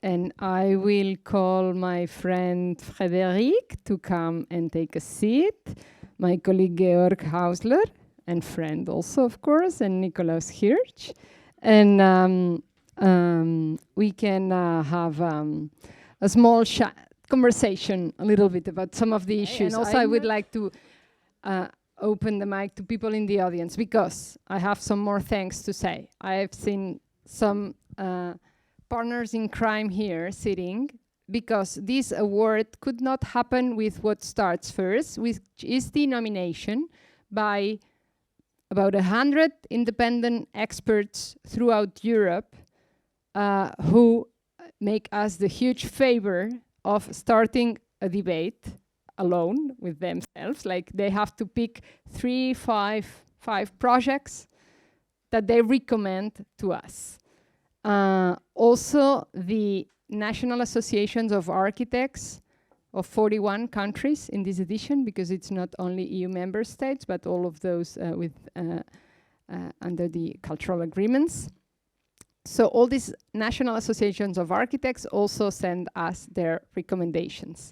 and I will call my friend Frédéric to come and take a seat, my colleague Georg Häusler, and friend also, of course, and Nikolaus Hirsch. And we can have a small conversation a little bit about some of the issues. And also I would like to open the mic to people in the audience because I have some more things to say. I have seen some partners in crime here sitting because this award could not happen with what starts first, which is the nomination by about 100 independent experts throughout Europe who make us the huge favor of starting a debate alone with themselves. Like they have to pick five projects that they recommend to us. Also, the National Associations of Architects of 41 countries in this edition, because it's not only EU member states, but all of those with under the cultural agreements. So all these national associations of architects also send us their recommendations,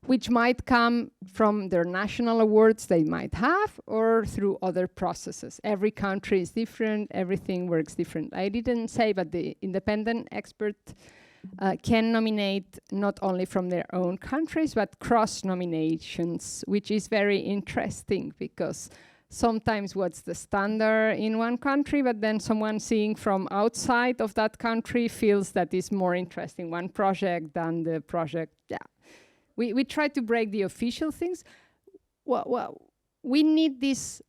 which might come from their national awards they might have or through other processes. Every country is different, everything works different. I didn't say, but the independent expert can nominate not only from their own countries, but cross nominations, which is very interesting because sometimes what's the standard in one country, but then someone seeing from outside of that country feels that is more interesting one project than the project. Yeah, we try to break the official things. Well, we need these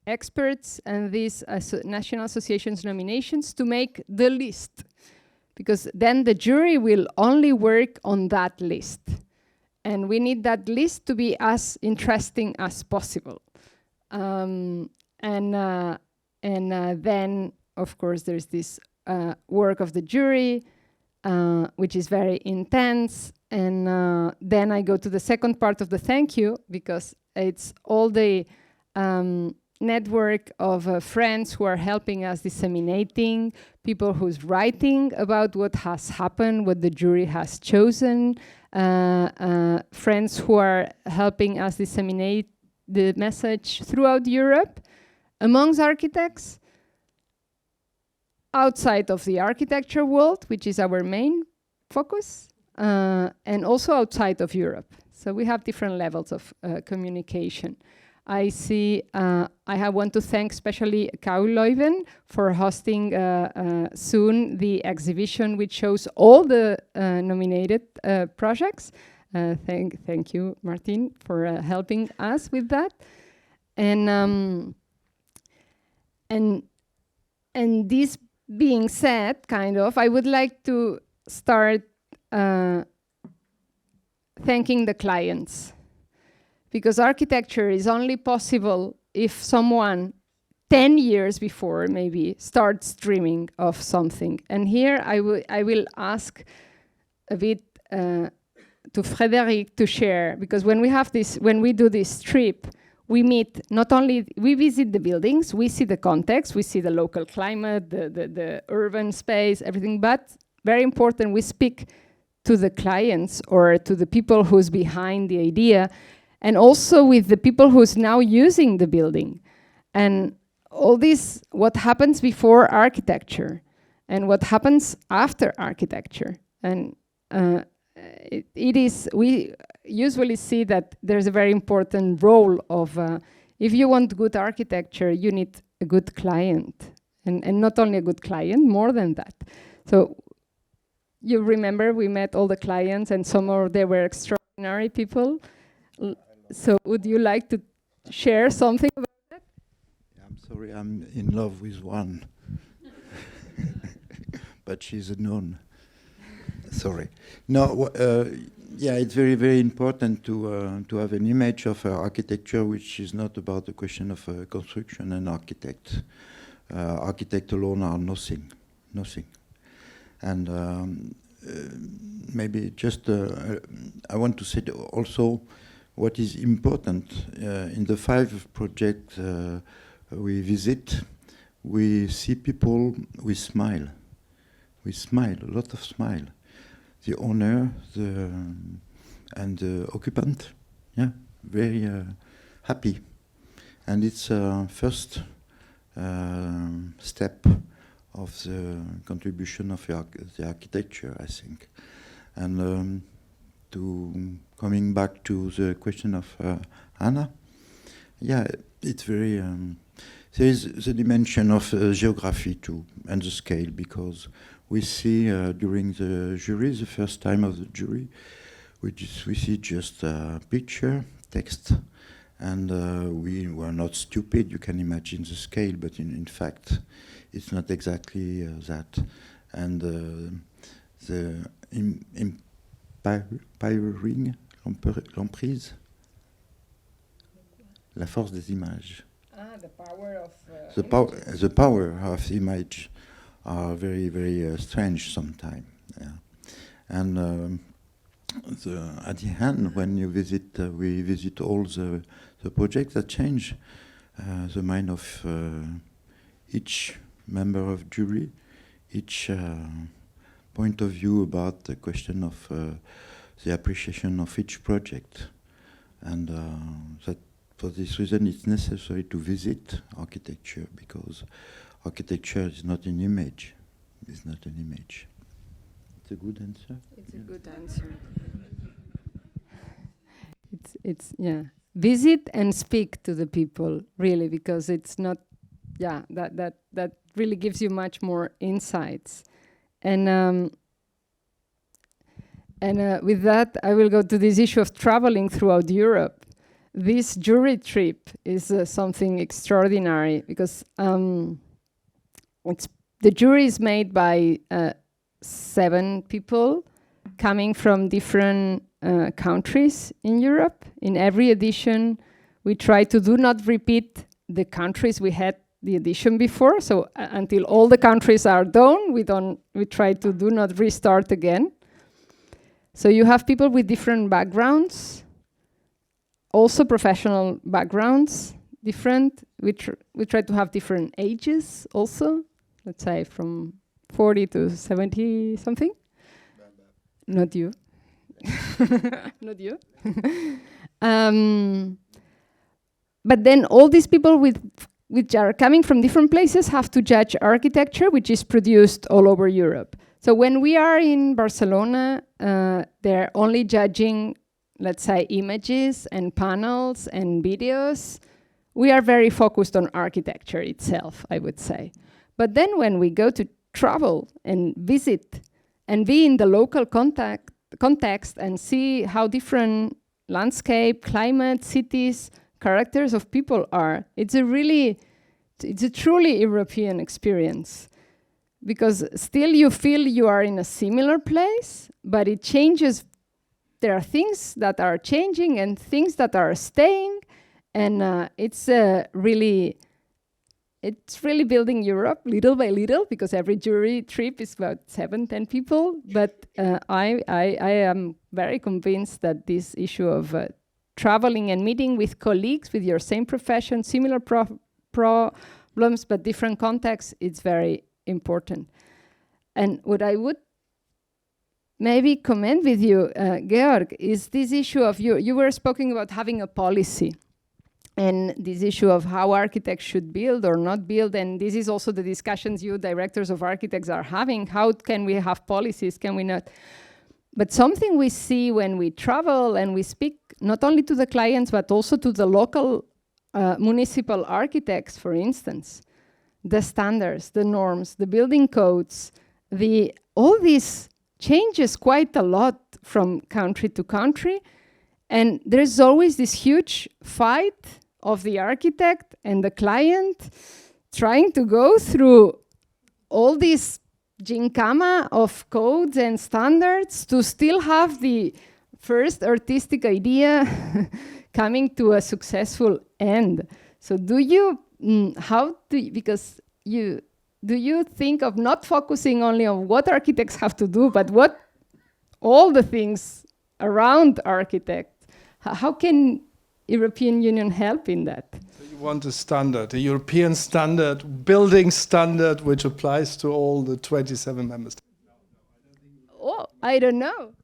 experts and these national associations nominations to make the list, because then the jury will only work on that list. And we need that list to be as interesting as possible. And then, of course, there's this work of the jury, which is very intense. And then I go to the second part of the thank you, because it's all the network of friends who are helping us disseminating, people who's writing about what has happened, what the jury has chosen, friends who are helping us disseminate the message throughout Europe, amongst architects, outside of the architecture world, which is our main focus, and also outside of Europe. So we have different levels of communication. I see, I want to thank especially Kau Leuven for hosting soon the exhibition which shows all the nominated projects. Thank you, Martin, for helping us with that. And this being said, kind of, I would like to start thanking the clients, because architecture is only possible if someone 10 years before maybe starts dreaming of something. And here I will ask a bit to Frédéric to share, because when we do this trip, we meet not only, we visit the buildings, we see the context, we see the local climate, the urban space, everything, but very important, we speak to the clients or to the people who's behind the idea, and also with the people who's now using the building. And all this, what happens before architecture and what happens after architecture. And we usually see that there's a very important role of, if you want good architecture, you need a good client. And not only a good client, more than that. So you remember we met all the clients and some of them were extraordinary people. So would you like to share something about that? Yeah, I'm sorry, I'm in love with one. But she's a nun. Sorry. No, yeah, it's very, very important to have an image of architecture which is not about the question of construction and architect. Architect alone are nothing. And maybe just, I want to say also what is important in the 5 projects we visit, we see people, we smile. We smile, a lot of smile. the owner, and the occupant. Yeah, very happy. And it's first step of the contribution of the architecture, I think. And coming back to the question of Anna, yeah, it's very, there is the dimension of geography too, and the scale, because we see during the jury, the first time of the jury, we see just a picture, text, and we were not stupid. You can imagine the scale, but in fact, it's not exactly that. And the empowering, l'emprise, la force des images. The power of the power of image are very, very strange sometimes. Yeah. And at the end, when you visit, we visit all the projects that change the mind of each member of jury, each point of view about the question of the appreciation of each project. And that for this reason it's necessary to visit architecture, because architecture is not an image. It's not an image. It's a good answer? It's a good answer. It's yeah. Visit and speak to the people, really, because it's not, yeah, that really gives you much more insights. And with that, I will go to this issue of traveling throughout Europe. This jury trip is something extraordinary, because the jury is made by 7 people coming from different countries in Europe. In every edition, we try to do not repeat the countries we had the edition before. So until all the countries are done, we try to do not restart again. So you have people with different backgrounds, also professional backgrounds, different. We try to have different ages also, let's say from 40 to 70 something. Not you. Not you. But then all these people which are coming from different places have to judge architecture, which is produced all over Europe. So when we are in Barcelona, they're only judging, let's say, images and panels and videos. We are very focused on architecture itself, I would say. But then when we go to travel and visit and be in the local context and see how different landscape, climate, cities, characters of people are, it's a truly European experience. Because still you feel you are in a similar place, but it changes. There are things that are changing and things that are staying, and it's really building Europe little by little, because every jury trip is about 7-10 people. But I am very convinced that this issue of traveling and meeting with colleagues with your same profession, similar problems but different contexts, it's very important. And what I would maybe comment with you, Georg, is this issue of you were speaking about having a policy, and this issue of how architects should build or not build, and this is also the discussions you directors of architects are having. How can we have policies, can we not? But something we see when we travel and we speak not only to the clients but also to the local municipal architects, for instance, the standards, the norms, the building codes, all this changes quite a lot from country to country. And there's always this huge fight of the architect and the client trying to go through all this ginkama of codes and standards to still have the first artistic idea coming to a successful end. So do you think of not focusing only on what architects have to do, but what all the things around architects? How can European Union help in that? So you want a standard, a European standard, building standard, which applies to all the 27 member states? Oh, I don't know.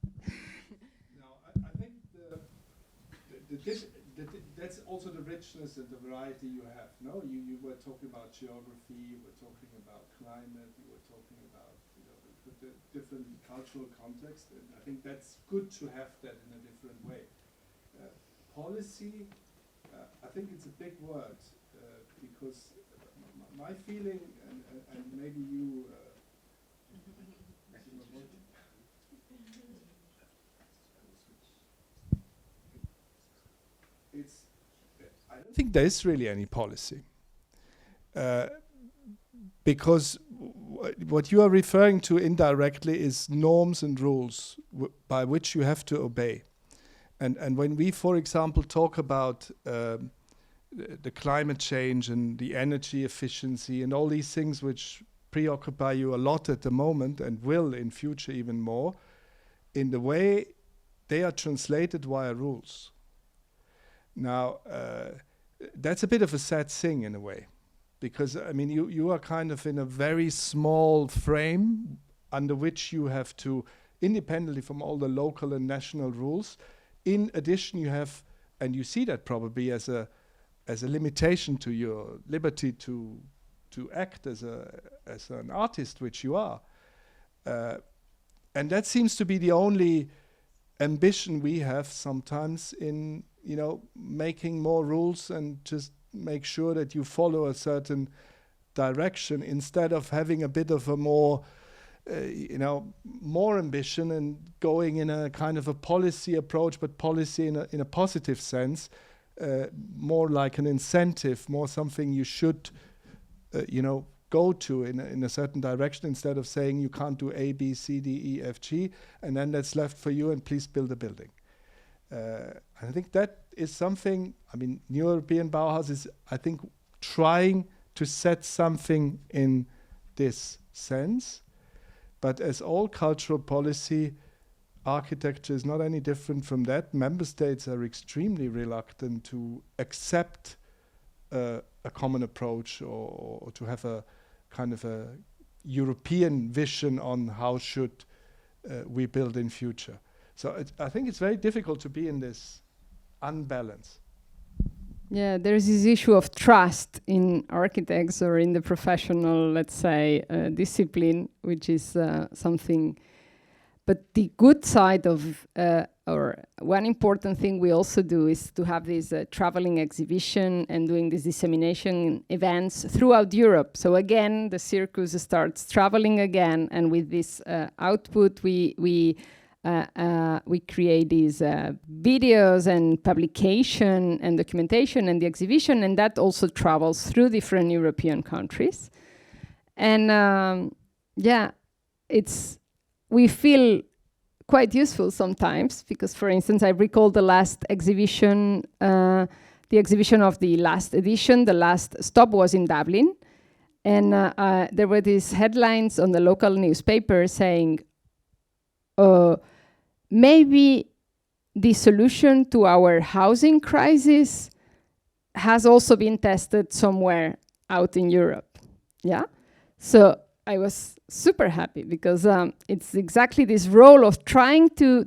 No, I think that's also the richness and the variety you have. No, you were talking about geography, you were talking about climate, you were talking about the different cultural context, and I think that's good to have that in a different way. Policy, I think it's a big word because my feeling, and maybe you. I don't think there is really any policy, because what you are referring to indirectly is norms and rules by which you have to obey. And when we, for example, talk about the climate change and the energy efficiency and all these things which preoccupy you a lot at the moment and will in future even more, in the way they are translated via rules. Now, that's a bit of a sad thing in a way, because I mean, you are kind of in a very small frame under which you have to, independently from all the local and national rules. In addition, you have, and you see that probably as a limitation to your liberty to act as an artist, which you are, and that seems to be the only ambition we have sometimes in making more rules and just make sure that you follow a certain direction instead of having a bit of a more more ambition and going in a kind of a policy approach, but policy in a positive sense, more like an incentive, more something you should go to in a certain direction, instead of saying you can't do A, B, C, D, E, F, G, and then that's left for you and please build a building. I think that is something, I mean, New European Bauhaus is, I think, trying to set something in this sense. But as all cultural policy, architecture is not any different from that. Member states are extremely reluctant to accept a common approach or to have a kind of a European vision on how should we build in future. So I think it's very difficult to be in this unbalance. Yeah, there's this issue of trust in architects or in the professional, let's say, discipline, which is something. But the good side of, or one important thing we also do is to have this traveling exhibition and doing this dissemination events throughout Europe. So again, the circus starts traveling again, and with this output, we create these videos and publication and documentation and the exhibition, and that also travels through different European countries. And yeah, we feel quite useful sometimes, because, for instance, I recall the last exhibition, the exhibition of the last edition, the last stop was in Dublin, and there were these headlines on the local newspaper saying, maybe the solution to our housing crisis has also been tested somewhere out in Europe. Yeah? So I was super happy, because it's exactly this role of trying to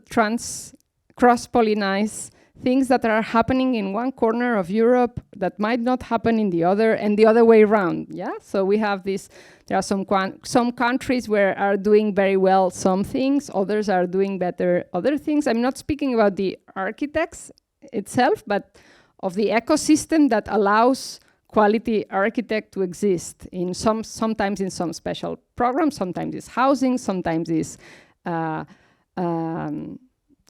cross-pollinize things that are happening in one corner of Europe that might not happen in the other, and the other way around. Yeah, so we have this. There are some countries where are doing very well some things, others are doing better other things. I'm not speaking about the architects itself, but of the ecosystem that allows quality architect to exist in sometimes in some special programs, sometimes it's housing, sometimes it's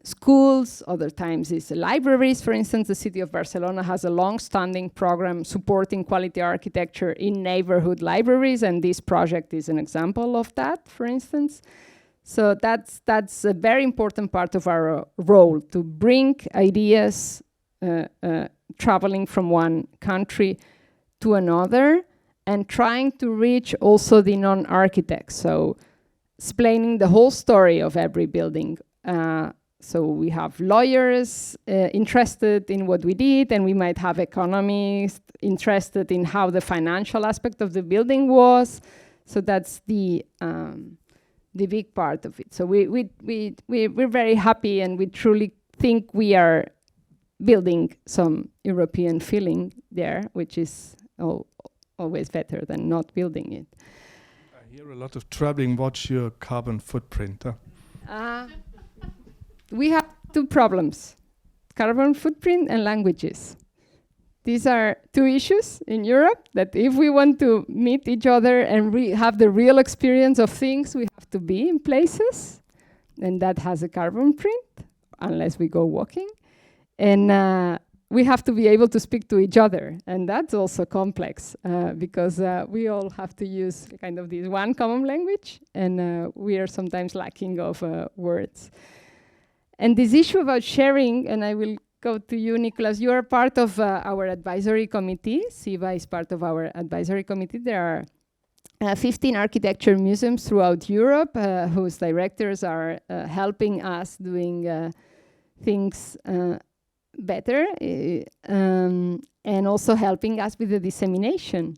schools, other times it's libraries. For instance, the city of Barcelona has a long-standing program supporting quality architecture in neighborhood libraries, and this project is an example of that, for instance. So that's a very important part of our role, to bring ideas traveling from one country to another, and trying to reach also the non-architects, so explaining the whole story of every building. So we have lawyers interested in what we did, and we might have economists interested in how the financial aspect of the building was. So that's the the big part of it. So we're very happy, and we truly think we are building some European feeling there, which is always better than not building it. I hear a lot of traveling. What's your carbon footprint? We have two problems: carbon footprint and languages. These are two issues in Europe that if we want to meet each other and have the real experience of things, we have to be in places, and that has a carbon print, unless we go walking. And we have to be able to speak to each other, and that's also complex because we all have to use kind of this one common language, and we are sometimes lacking of words. And this issue about sharing, and I will go to you, Nikolaus. You are part of our advisory committee. CIVA is part of our advisory committee. There are 15 architecture museums throughout Europe whose directors are helping us doing things better and also helping us with the dissemination.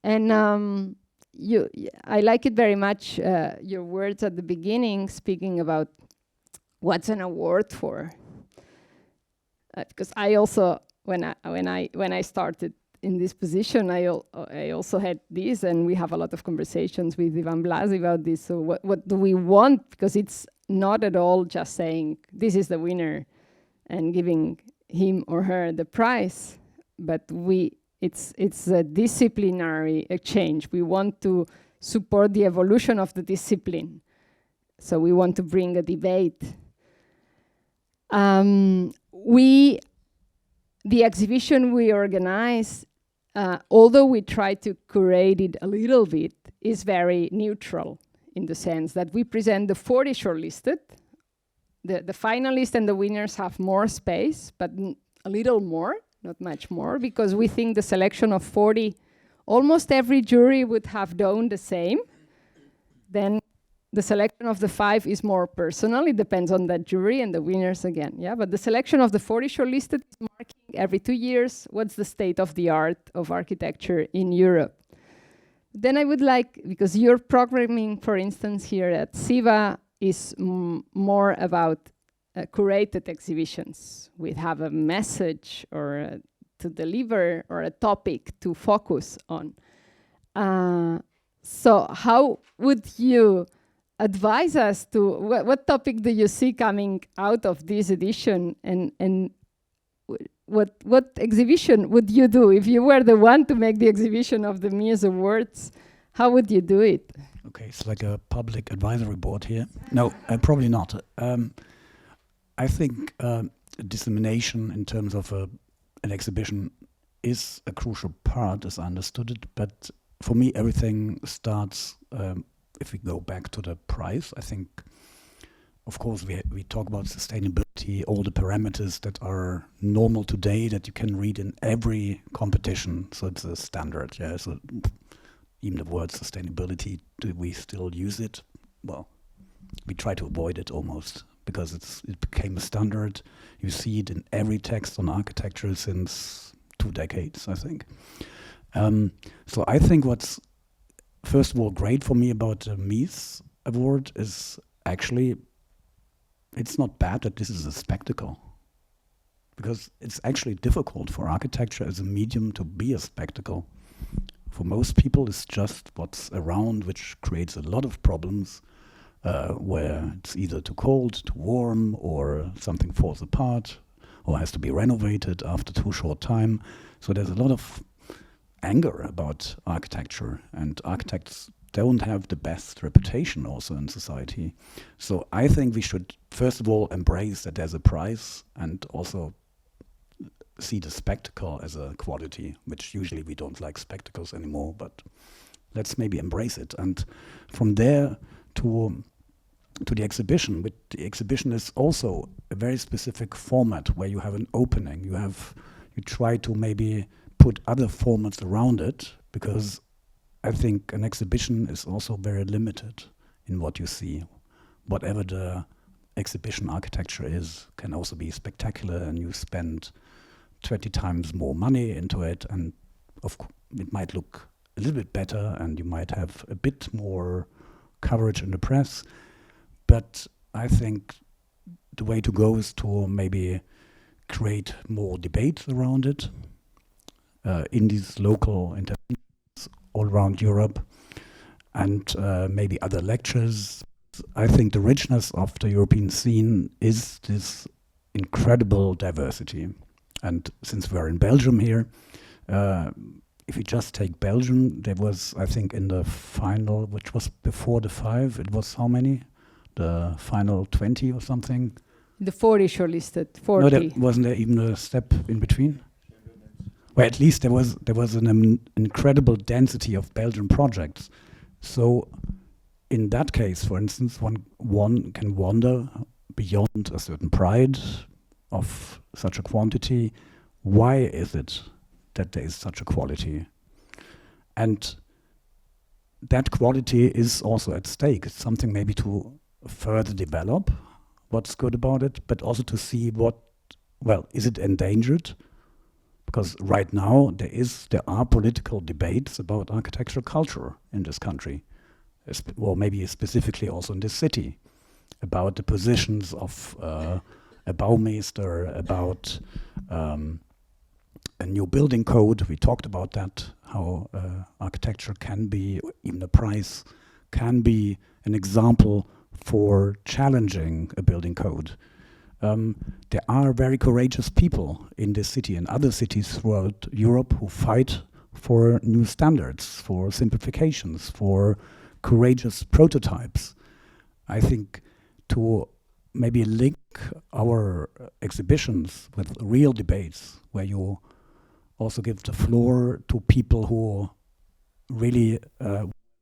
And I like it very much, your words at the beginning, speaking about what's an award for. Because I also, when I started in this position, I also had this, and we have a lot of conversations with Ivan Blas about this. So what do we want? Because it's not at all just saying this is the winner and giving him or her the prize, but it's a disciplinary exchange. We want to support the evolution of the discipline. So we want to bring a debate. The exhibition we organize, although we try to curate it a little bit, is very neutral in the sense that we present the 40 shortlisted. The finalists and the winners have more space, but a little more, not much more, because we think the selection of 40, almost every jury would have done the same. Then the selection of the 5 is more personal. It depends on that jury and the winners again. Yeah, but the selection of the 40 shortlisted is marking every 2 years what's the state of the art of architecture in Europe. Then I would like, because your programming, for instance, here at CIVA is more about curated exhibitions. We have a message or to deliver or a topic to focus on. So how would you advise us to, what topic do you see coming out of this edition, and what exhibition would you do if you were the one to make the exhibition of the Mies Awards? How would you do it? Okay, it's like a public advisory board here. No, probably not. I think dissemination in terms of an exhibition is a crucial part, as I understood it. But for me, everything starts, if we go back to the price, I think, of course, we talk about sustainability, all the parameters that are normal today that you can read in every competition. So it's a standard, yeah. So even the word sustainability, do we still use it? Well, we try to avoid it almost, because it became a standard. You see it in every text on architecture since 2 decades, I think. So I think what's, first of all, great for me about the Mies Award is actually, it's not bad that this is a spectacle, because it's actually difficult for architecture as a medium to be a spectacle. For most people, it's just what's around, which creates a lot of problems, where it's either too cold, too warm, or something falls apart, or has to be renovated after too short time. So there's a lot of anger about architecture, and architects don't have the best reputation also in society. So I think we should, first of all, embrace that there's a price, and also see the spectacle as a quality, which usually we don't like spectacles anymore, but let's maybe embrace it. And from there to the exhibition. But the exhibition is also a very specific format where you have an opening. You try to maybe put other formats around it, because I think an exhibition is also very limited in what you see. Whatever the exhibition architecture is can also be spectacular, and you spend 20 times more money into it, and it might look a little bit better, and you might have a bit more coverage in the press. But I think the way to go is to maybe create more debate around it in these local interventions all around Europe, and maybe other lectures. I think the richness of the European scene is this incredible diversity. And since we're in Belgium here, if you just take Belgium, there was, I think, in the final, which was before the 5, it was how many? The final 20 or something? The 40 shortlisted, 40. No, there wasn't there even a step in between? Well, at least there was an incredible density of Belgian projects. So in that case, for instance, one can wonder beyond a certain pride of such a quantity, why is it that there is such a quality? And that quality is also at stake. It's something maybe to further develop what's good about it, but also to see is it endangered? Because right now there are political debates about architectural culture in this country, or maybe specifically also in this city, about the positions of a Baumeister, about a new building code. We talked about that, how architecture can be, even the price, can be an example for challenging a building code. There are very courageous people in this city and other cities throughout Europe who fight for new standards, for simplifications, for courageous prototypes. I think to maybe link our exhibitions with real debates, where you also give the floor to people who really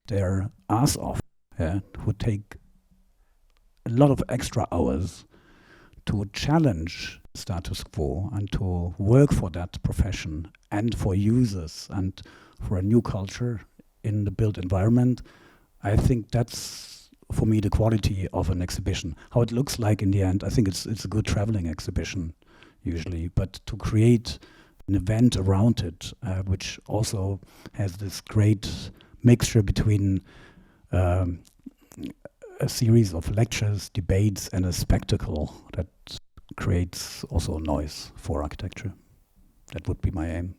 their ass off, who take a lot of extra hours to challenge status quo and to work for that profession and for users and for a new culture in the built environment. I think that's, for me, the quality of an exhibition. How it looks like in the end, I think it's a good traveling exhibition usually, but to create an event around it, which also has this great mixture between a series of lectures, debates, and a spectacle that creates also noise for architecture. That would be my aim.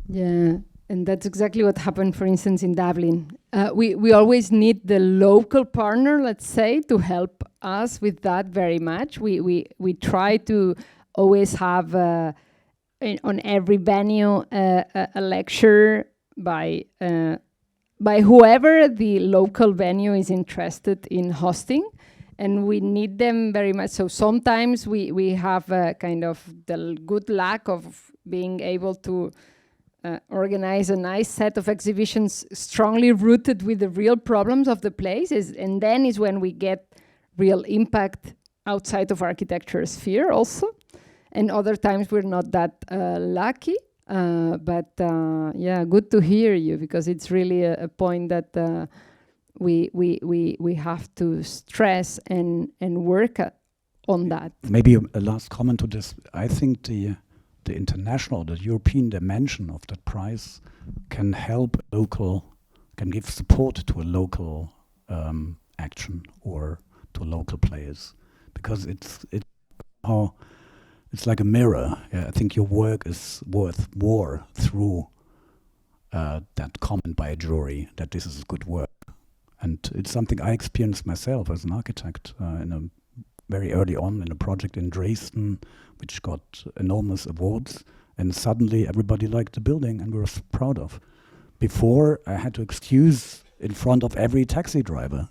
Yeah, and that's exactly what happened, for instance, in Dublin. We always need the local partner, let's say, to help us with that very much. We try to always have on every venue a lecture by whoever the local venue is interested in hosting, and we need them very much. So sometimes we have kind of the good luck of being able to organize a nice set of exhibitions strongly rooted with the real problems of the places, and then is when we get real impact outside of architecture sphere also. And other times we're not that lucky. But yeah, good to hear you, because it's really a point that we have to stress and work on that. Maybe a last comment to this. I think the international, the European dimension of that prize can help can give support to a local action or to local players, because it's like a mirror. I think your work is worth more through that comment by a jury that this is good work. And it's something I experienced myself as an architect very early on in a project in Dresden, which got enormous awards. And suddenly everybody liked the building and we were proud of. Before, I had to excuse in front of every taxi driver.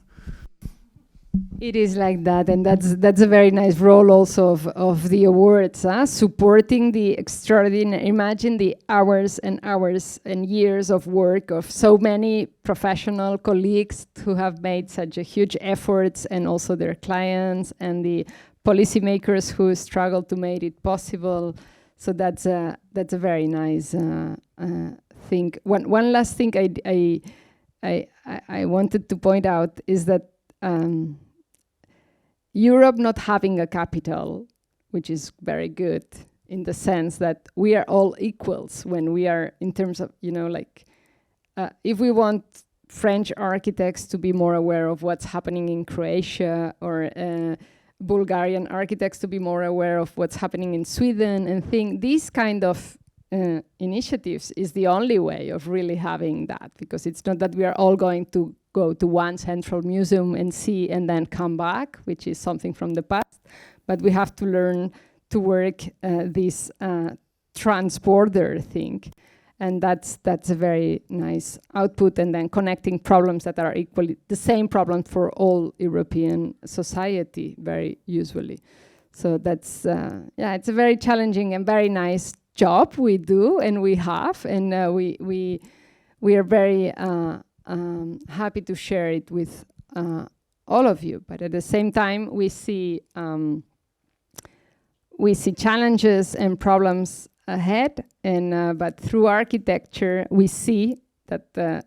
It is like that, and that's a very nice role also of the awards, supporting the extraordinary. Imagine the hours and hours and years of work of so many professional colleagues who have made such a huge efforts, and also their clients and the policymakers who struggle to make it possible. So that's a very nice thing. One last thing I wanted to point out is that Europe not having a capital, which is very good in the sense that we are all equals when we are in terms of, if we want French architects to be more aware of what's happening in Croatia, or Bulgarian architects to be more aware of what's happening in Sweden, and think these kind of initiatives is the only way of really having that, because it's not that we are all going to go to one central museum and see and then come back, which is something from the past, but we have to learn to work this trans-border thing. And that's a very nice output, and then connecting problems that are equally the same problem for all European society very usually. So that's, yeah, it's a very challenging and very nice job we do and we have, and we are very happy to share it with all of you. But at the same time, we see challenges and problems ahead, and but through architecture we see that the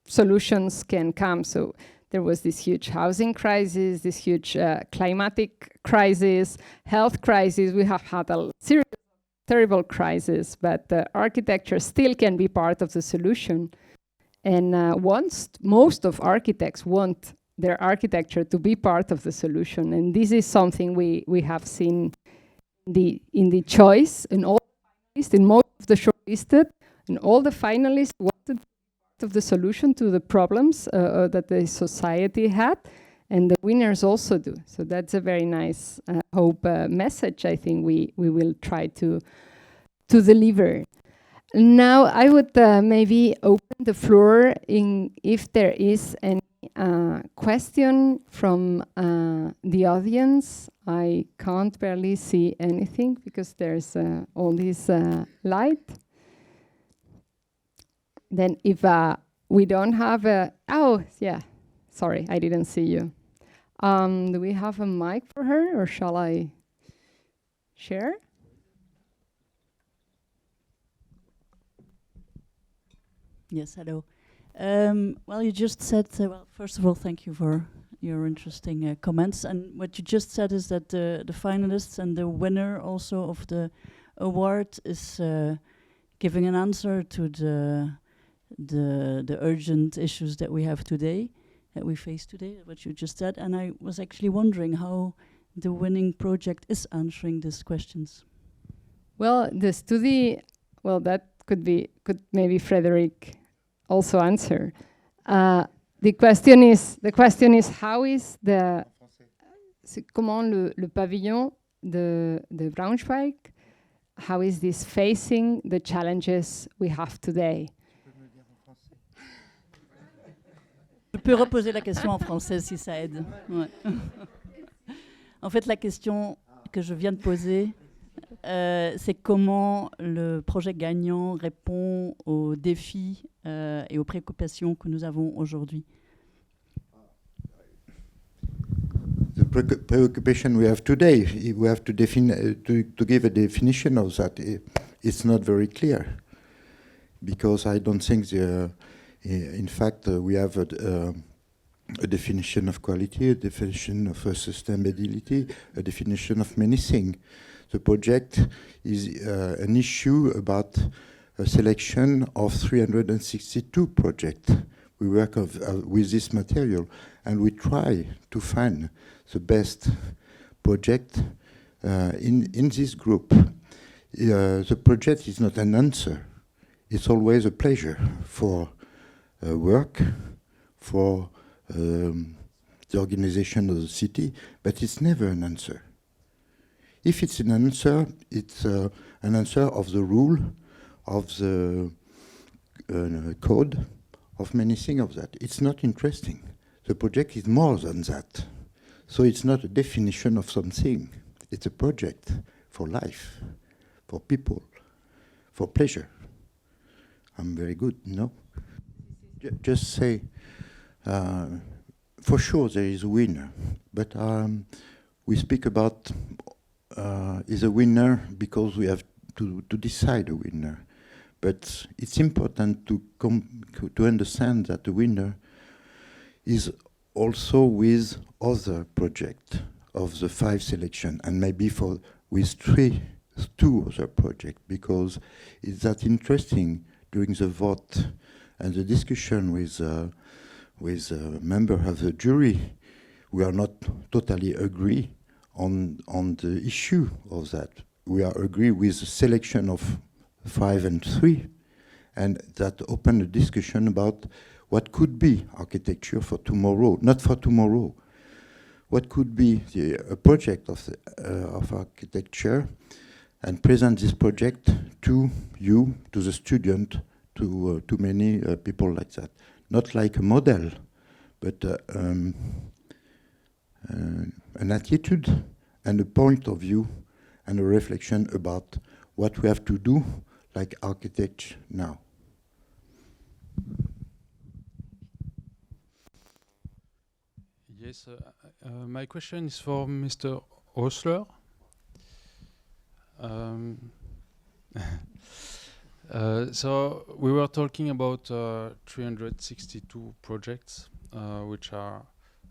solutions can come. So there was this huge housing crisis, this huge climatic crisis, health crisis. We have had a serious, terrible crisis, but architecture still can be part of the solution. And most of architects want their architecture to be part of the solution, and this is something we have seen in the choice, in all in most of the shortlisted, and all the finalists wanted part of the solution to the problems that the society had, and the winners also do. So that's a very nice hope message. I think we will try to deliver. Now I would maybe open the floor if there is any question from the audience. I can't barely see anything because there's all this light. Then if we don't have oh yeah, sorry, I didn't see you. Do we have a mic for her, or shall I share? Yes, hello. Well, you just said, well, first of all, thank you for your interesting comments. And what you just said is that the finalists and the winner also of the award is giving an answer to the urgent issues that we have today, that we face today, what you just said. And I was actually wondering how the winning project is answering these questions. Well, the study, well, that could maybe Frédéric also answer. The question is how is comment le pavillon de Braunschweig, how is this facing the challenges we have today? Je peux reposer la question en français si ça aide. Ouais. En fait, la question que je viens de poser, c'est comment le projet gagnant répond aux défis et aux préoccupations que nous avons aujourd'hui. The preoccupation we have today, if we have to give a definition of that, it's not very clear, because I don't think in fact we have a definition of quality, a definition of sustainability, a definition of many things. The project is an issue about a selection of 362 projects. We work with this material, and we try to find the best project in this group. The project is not an answer. It's always a pleasure for work, for the organization of the city, but it's never an answer. If it's an answer, it's an answer of the rule, of the code, of many things of that. It's not interesting. The project is more than that. So it's not a definition of something. It's a project for life, for people, for pleasure. I'm very good, no? Just say, for sure there is a winner, but we speak about is a winner because we have to decide a winner. But it's important to understand that the winner is also with other projects of the 5 selection, and maybe with 2 other projects, because it's that interesting during the vote and the discussion with member of the jury, we are not totally agree on the issue of that. We are agree with the selection of 5 and 3, and that opened a discussion about what could be architecture for tomorrow, not for tomorrow. What could be a project of architecture, and present this project to you, to the student, to many people like that. Not like a model, but an attitude and a point of view and a reflection about what we have to do like architects now. Yes, my question is for Mr. Häusler. So we were talking about 362 projects, which are,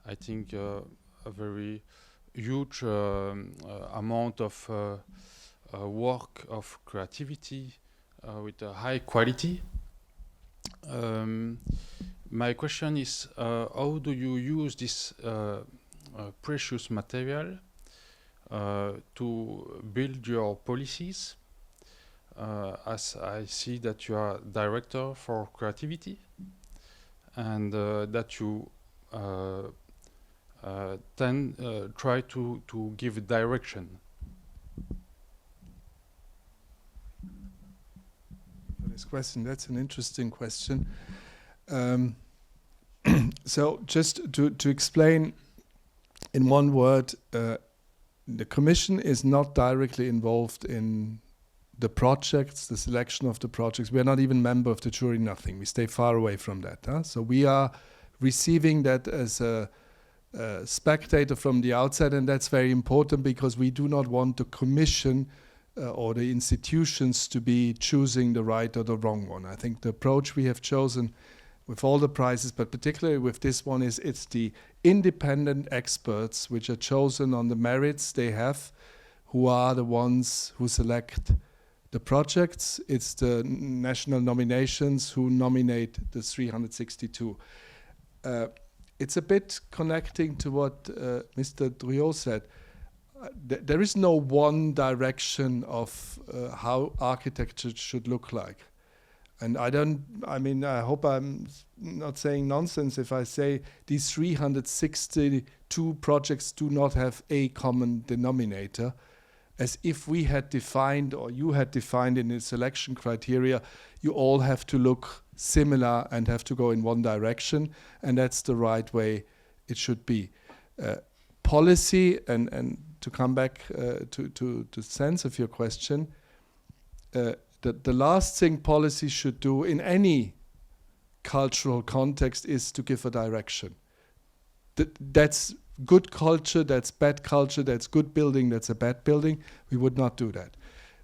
I think, a very huge amount of work of creativity with a high quality. My question is, how do you use this precious material to build your policies? As I see that you are director for creativity, and that you then try to give a direction. For this question, that's an interesting question. So just to explain in one word, the Commission is not directly involved in the projects, the selection of the projects. We are not even member of the jury, nothing. We stay far away from that. So we are receiving that as a spectator from the outside, and that's very important because we do not want the Commission or the institutions to be choosing the right or the wrong one. I think the approach we have chosen with all the prizes, but particularly with this one, is it's the independent experts which are chosen on the merits they have, who are the ones who select the projects. It's the national nominations who nominate the 362. It's a bit connecting to what Mr. Druot said. There is no one direction of how architecture should look like. And I hope I'm not saying nonsense if I say these 362 projects do not have a common denominator, as if we had defined, or you had defined in the selection criteria, you all have to look similar and have to go in one direction, and that's the right way it should be. Policy, and to come back to the sense of your question, the last thing policy should do in any cultural context is to give a direction. That's good culture, that's bad culture, that's good building, that's a bad building. We would not do that.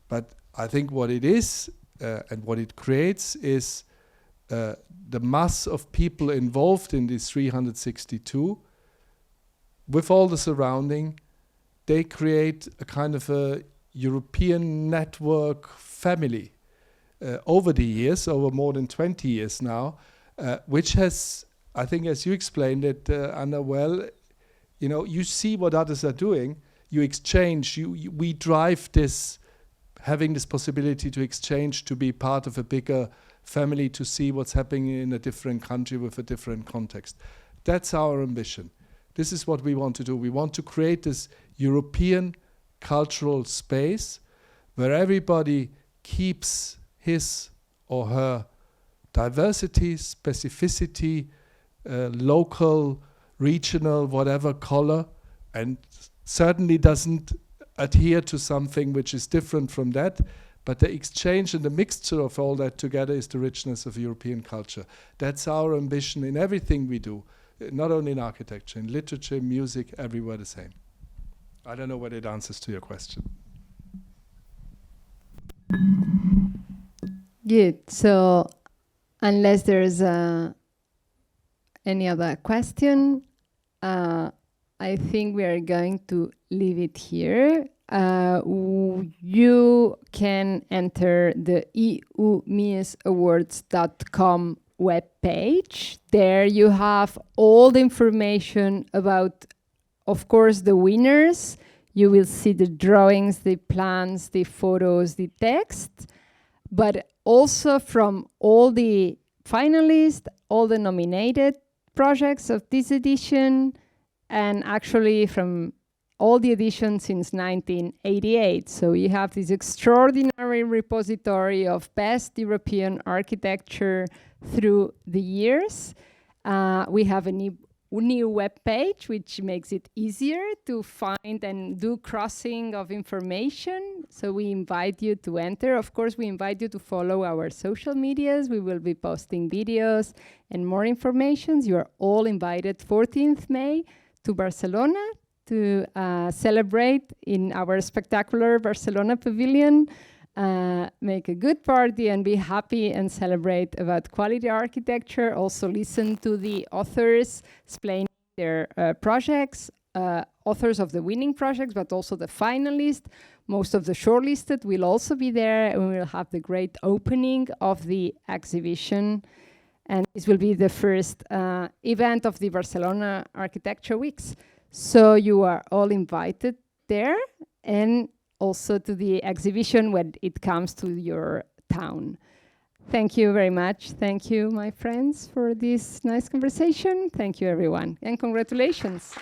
But I think what it is and what it creates is the mass of people involved in these 362, with all the surrounding, they create a kind of a European network family over the years, over more than 20 years now, which has, I think, as you explained it, Anna, well, you see what others are doing, you exchange, we drive this, having this possibility to exchange, to be part of a bigger family, to see what's happening in a different country with a different context. That's our ambition. This is what we want to do. We want to create this European cultural space where everybody keeps his or her diversity, specificity, local, regional, whatever color, and certainly doesn't adhere to something which is different from that, but the exchange and the mixture of all that together is the richness of European culture. That's our ambition in everything we do, not only in architecture, in literature, music, everywhere the same. I don't know whether it answers to your question. Good. So, unless there's any other question, I think we are going to leave it here. You can enter the EUmies awards.com web page. There you have all the information about, of course, the winners. You will see the drawings, the plans, the photos, the text, but also from all the finalists, all the nominated projects of this edition, and actually from all the editions since 1988. So you have this extraordinary repository of best European architecture through the years. We have a new web page, which makes it easier to find and do crossing of information. So we invite you to enter. Of course, we invite you to follow our social medias. We will be posting videos and more information. You are all invited 14th May to Barcelona to celebrate in our spectacular Barcelona pavilion, make a good party and be happy and celebrate about quality architecture. Also listen to the authors explaining their projects, authors of the winning projects, but also the finalists. Most of the shortlisted will also be there, and we will have the great opening of the exhibition. And this will be the first event of the Barcelona Architecture Weeks. So you are all invited there, and also to the exhibition when it comes to your town. Thank you very much. Thank you, my friends, for this nice conversation. Thank you, everyone, and congratulations.